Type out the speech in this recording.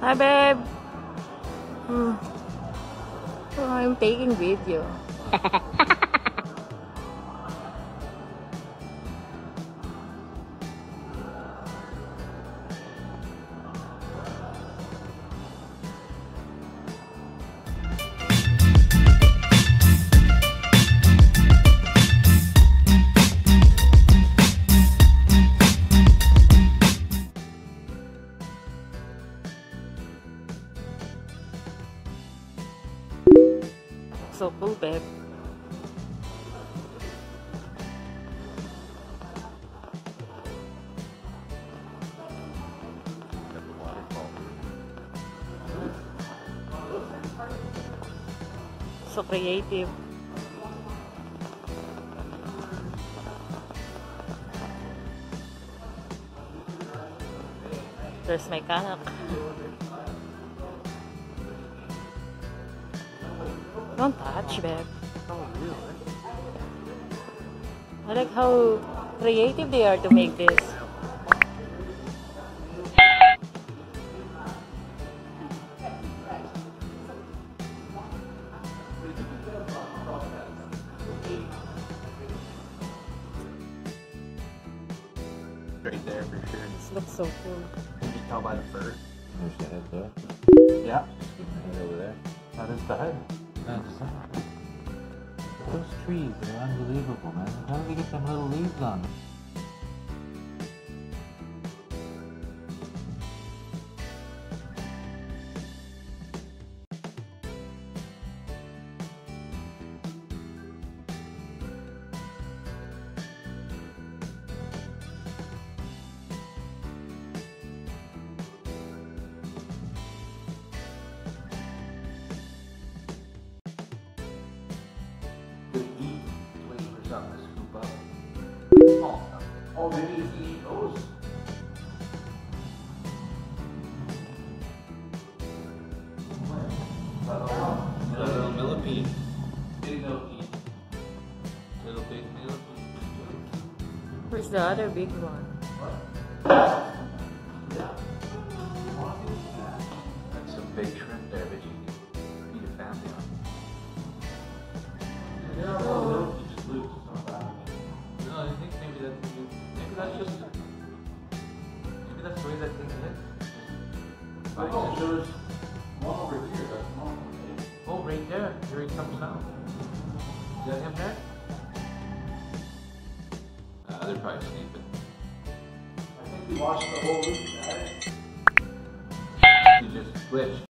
Hi, babe. Oh, I'm taking video. So cool, babe. So creative. There's my kanak. Don't touch, babe. I like how creative they are to make this. Right there for sure. This looks so cool. You can tell by the fur. There's the head there. Yeah. Keep my head over there. That is the head. That's those trees, they're unbelievable, man. How do they get them little leaves on them? Could eat, waiting for something to scoop up. Oh, maybe you can eat those. Little millipede. Big millipede. Little big millipede. Where's the other big one? That's some big shrimp there, but you can feed a family on. No, I think maybe that's just maybe that's the way that thing hits. There's one over here. That's not Oh, right there. Here he comes now. Is that him there? They're probably sleeping. I think we watched the whole movie, right? He just glitched.